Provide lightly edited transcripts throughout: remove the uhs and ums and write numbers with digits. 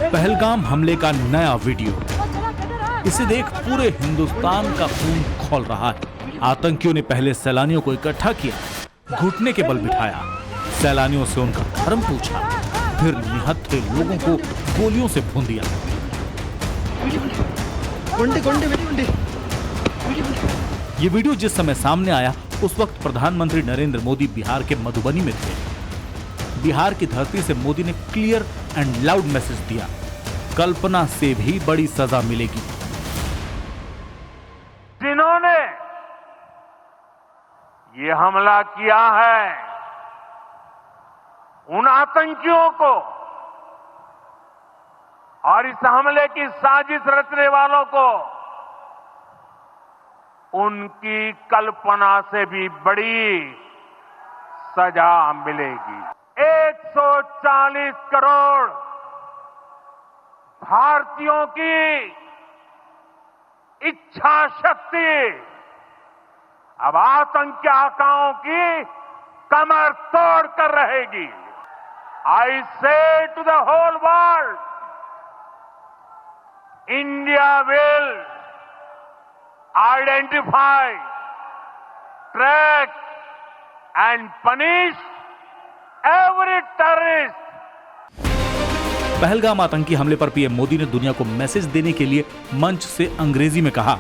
पहलगाम हमले का नया वीडियो, इसे देख पूरे हिंदुस्तान का खून खौल रहा है। आतंकियों ने पहले सैलानियों को इकट्ठा किया, घुटने के बल बिठाया, सैलानियों से उनका धर्म पूछा, फिर निहत्थे लोगों को गोलियों से भून दिया। ये वीडियो जिस समय सामने आया उस वक्त प्रधानमंत्री नरेंद्र मोदी बिहार के मधुबनी में थे। बिहार की धरती से मोदी ने क्लियर एंड लाउड मैसेज दिया, कल्पना से भी बड़ी सजा मिलेगी। जिन्होंने ये हमला किया है उन आतंकियों को और इस हमले की साजिश रचने वालों को उनकी कल्पना से भी बड़ी सजा मिलेगी। 140 करोड़ भारतीयों की इच्छा शक्ति अब आतंकी आकाओं की कमर तोड़ कर रहेगी। I say to the whole world, India will identify, track and punish every terrorist. Pahalgam आतंकी हमले पर पीएम मोदी ने दुनिया को मैसेज देने के लिए मंच से अंग्रेजी में कहा,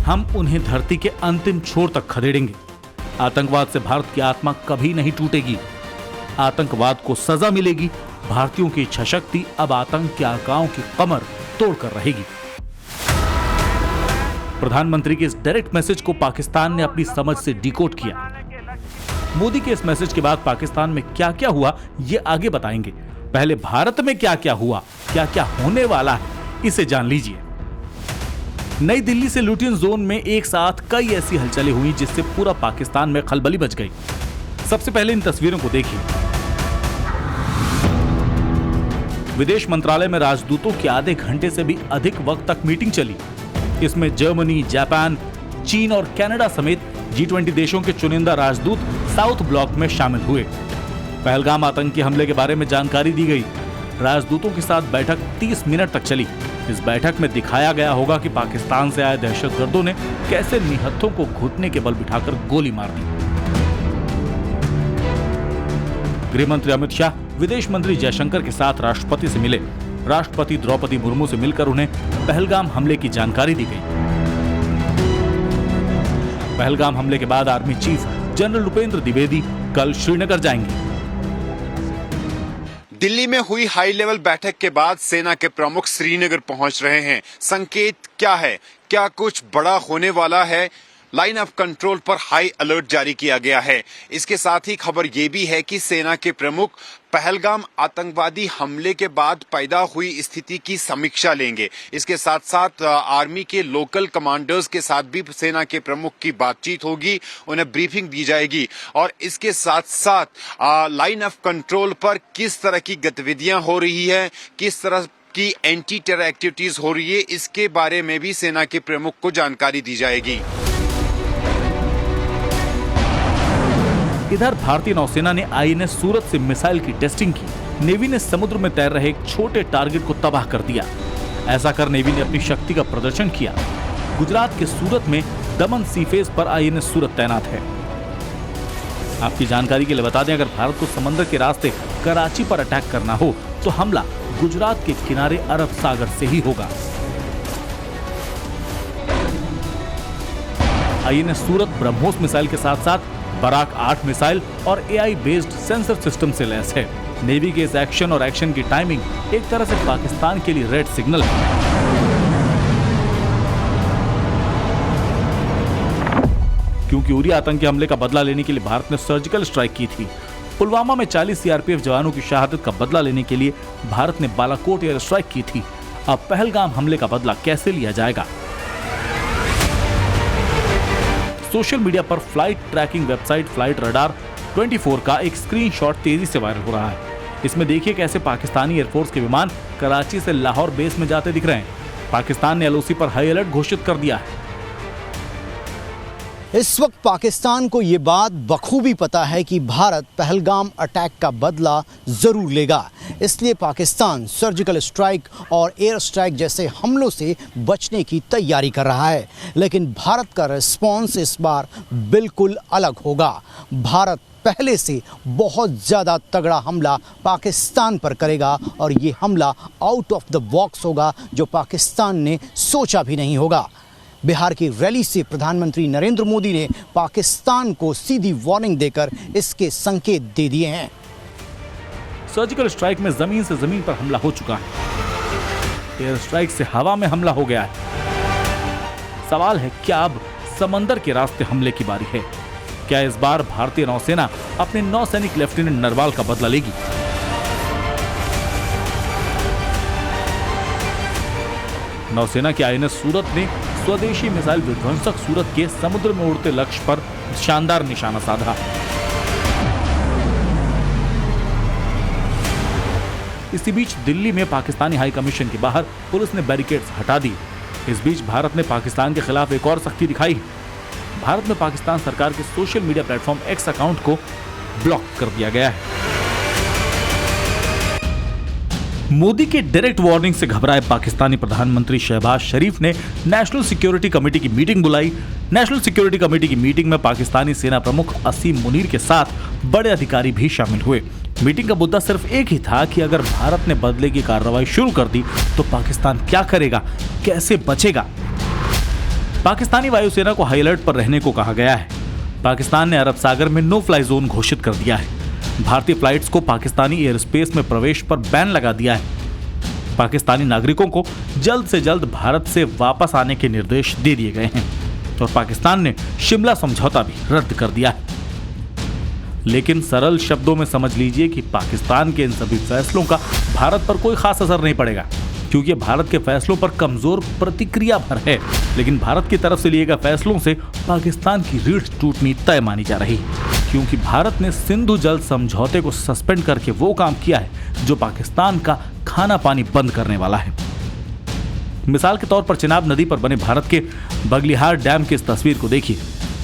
हम उन्हें धरती के अंतिम छोर तक खदेड़ेंगे। आतंकवाद से भारत की आत्मा कभी नहीं टूटेगी, आतंकवाद को सजा मिलेगी। भारतीयों की इच्छा शक्ति अब आतंक के आकाओं की कमर तोड़कर रहेगी। प्रधानमंत्री के इस डायरेक्ट मैसेज को पाकिस्तान ने अपनी समझ से डिकोड किया। मोदी के इस मैसेज के बाद पाकिस्तान में क्या क्या हुआ ये आगे बताएंगे। पहले भारत में क्या क्या हुआ, क्या क्या होने वाला है, इसे जान लीजिए। नई दिल्ली से लुटियन जोन में एक साथ कई ऐसी हलचलें हुई जिससे पूरा पाकिस्तान में खलबली मच गई। सबसे पहले इन तस्वीरों को देखिए। विदेश मंत्रालय में राजदूतों की आधे घंटे से भी अधिक वक्त तक मीटिंग चली। इसमें जर्मनी, जापान, चीन और कनाडा समेत G20 देशों के चुनिंदा राजदूत साउथ ब्लॉक में शामिल हुए। पहलगाम आतंकी हमले के बारे में जानकारी दी गई। राजदूतों के साथ बैठक 30 मिनट तक चली। इस बैठक में दिखाया गया होगा कि पाकिस्तान से आए दहशतगर्दों ने कैसे निहत्थों को घुटने के बल बिठाकर गोली मार दी। गृह मंत्री अमित शाह विदेश मंत्री जयशंकर के साथ राष्ट्रपति से मिले। राष्ट्रपति द्रौपदी मुर्मू से मिलकर उन्हें पहलगाम हमले की जानकारी दी गई। पहलगाम हमले के बाद army chief general Upendra Dwivedi कल श्रीनगर जाएंगे। दिल्ली में हुई हाई लेवल बैठक के बाद सेना के प्रमुख श्रीनगर पहुंच रहे हैं। संकेत क्या है? क्या कुछ बड़ा होने वाला है? लाइन ऑफ कंट्रोल पर हाई अलर्ट जारी किया गया है। इसके साथ ही खबर यह भी है कि सेना के प्रमुख पहलगाम आतंकवादी हमले के बाद पैदा हुई स्थिति की समीक्षा लेंगे। इसके साथ साथ आर्मी के लोकल कमांडर्स के साथ भी सेना के प्रमुख की बातचीत होगी, उन्हें ब्रीफिंग दी जाएगी। और इसके साथ साथ लाइन ऑफ कंट्रोल पर किस तरह की गतिविधियां हो रही है, किस तरह की एंटी टेरर एक्टिविटीज हो रही है, इसके बारे में भी सेना के प्रमुख को जानकारी दी जाएगी। इधर भारतीय नौसेना ने INS सूरत से मिसाइल की टेस्टिंग की। नेवी ने समुद्र में तैर रहे एक छोटे टारगेट को तबाह कर दिया। ऐसा कर नेवी ने अपनी शक्ति का प्रदर्शन किया। गुजरात के सूरत में दमन सीफेस पर INS सूरत तैनात है। आपकी जानकारी के लिए बता दें, अगर भारत को समंदर के रास्ते कराची पर अटैक करना हो तो हमला गुजरात के किनारे अरब सागर से ही होगा। INS सूरत ब्रह्मोस मिसाइल के साथ साथ बराक 8 मिसाइल और AI बेस्ड सेंसर सिस्टम से लैस है। नेवी के इस एक्शन और एक्शन की टाइमिंग एक तरह से पाकिस्तान के लिए रेड सिग्नल है। क्योंकि उरी आतंकी हमले का बदला लेने के लिए भारत ने सर्जिकल स्ट्राइक की थी। पुलवामा में 40 CRPF जवानों की शहादत का बदला लेने के लिए भारत ने बालाकोट एयर स्ट्राइक की थी। अब पहलगाम हमले का बदला कैसे लिया जाएगा? सोशल मीडिया पर flight tracking website flight radar 24 का एक स्क्रीनशॉट तेजी से वायरल हो रहा है। इसमें देखिए कैसे पाकिस्तानी एयरफोर्स के विमान कराची से लाहौर बेस में जाते दिख रहे हैं। पाकिस्तान ने LOC पर हाई अलर्ट घोषित कर दिया है। इस वक्त पाकिस्तान को ये बात बखूबी पता है कि भारत पहलगाम अटैक का बदला ज़रूर लेगा। इसलिए पाकिस्तान सर्जिकल स्ट्राइक और एयर स्ट्राइक जैसे हमलों से बचने की तैयारी कर रहा है। लेकिन भारत का रिस्पॉन्स इस बार बिल्कुल अलग होगा। भारत पहले से बहुत ज़्यादा तगड़ा हमला पाकिस्तान पर करेगा और ये हमला आउट ऑफ द बॉक्स होगा, जो पाकिस्तान ने सोचा भी नहीं होगा। बिहार की रैली से प्रधानमंत्री नरेंद्र मोदी ने पाकिस्तान को सीधी वार्निंग देकर इसके संकेत दे दिए हैं। सर्जिकल स्ट्राइक में जमीन से जमीन पर हमला हो चुका है। एयर स्ट्राइक से हवा में हमला हो गया है। सवाल है, क्या अब समंदर के रास्ते हमले की बारी है? क्या इस बार भारतीय नौसेना अपने नौसैनिक लेफ्टिनेंट नरवाल का बदला लेगी? नौसेना के आईएनएस सूरत ने स्वदेशी मिसाइल विध्वंसक सूरत के समुद्र में उड़ते लक्ष्य पर शानदार निशाना साधा। इसी बीच दिल्ली में पाकिस्तानी हाई कमीशन के बाहर पुलिस ने बैरिकेड्स हटा दी। इस बीच भारत ने पाकिस्तान के खिलाफ एक और सख्ती दिखाई। भारत में पाकिस्तान सरकार के social media platform x account को ब्लॉक कर दिया गया है। मोदी के डायरेक्ट वार्निंग से घबराए पाकिस्तानी प्रधानमंत्री शहबाज शरीफ ने नेशनल सिक्योरिटी कमेटी की मीटिंग बुलाई। नेशनल सिक्योरिटी कमेटी की मीटिंग में पाकिस्तानी सेना प्रमुख असीम मुनीर के साथ बड़े अधिकारी भी शामिल हुए। मीटिंग का मुद्दा सिर्फ एक ही था कि अगर भारत ने बदले की कार्रवाई शुरू कर दी तो पाकिस्तान क्या करेगा, कैसे बचेगा। पाकिस्तानी वायुसेना को हाई अलर्ट पर रहने को कहा गया है। पाकिस्तान ने अरब सागर में नो फ्लाई जोन घोषित कर दिया है। भारतीय फ्लाइट्स को पाकिस्तानी एयर स्पेस में प्रवेश पर बैन लगा दिया है। पाकिस्तानी नागरिकों को जल्द से जल्द भारत से वापस आने के निर्देश दे दिए गए हैं और पाकिस्तान ने शिमला समझौता भी रद्द कर दिया है। लेकिन सरल शब्दों में समझ लीजिए कि पाकिस्तान के इन सभी फैसलों का भारत पर कोई खास असर नहीं पड़ेगा, क्योंकि भारत के फैसलों पर कमजोर प्रतिक्रिया भर है। लेकिन भारत की तरफ से लिए गए फैसलों से पाकिस्तान की रीढ़ टूटनी तय मानी जा रही, क्योंकि भारत ने सिंधु जल समझौते को सस्पेंड करके वो काम किया है जो पाकिस्तान का खाना पानी बंद करने वाला है। मिसाल के तौर पर चिनाब नदी पर बने भारत के बगलिहार डैम की इस तस्वीर को देखिए।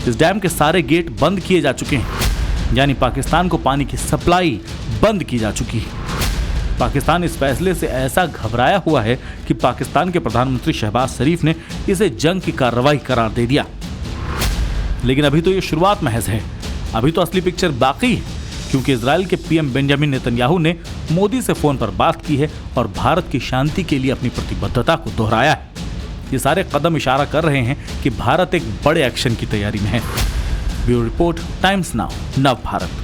इस डैम के सारे गेट बंद किए जा चुके हैं, यानी पाकिस्तान को पानी की सप्लाई बंद की जा चुकी है। पाकिस्तान इस फैसले से ऐसा घबराया हुआ है कि पाकिस्तान के प्रधानमंत्री शहबाज शरीफ ने इसे जंग की कार्रवाई करार दे दिया। लेकिन अभी तो ये शुरुआत महज है, अभी तो असली पिक्चर बाकी है, क्योंकि इजराइल के पीएम बेंजामिन नेतन्याहू ने मोदी से फोन पर बात की है और भारत की शांति के लिए अपनी प्रतिबद्धता को दोहराया है। ये सारे कदम इशारा कर रहे हैं कि भारत एक बड़े एक्शन की तैयारी में है। ब्यूरो रिपोर्ट, टाइम्स नाउ, नव भारत।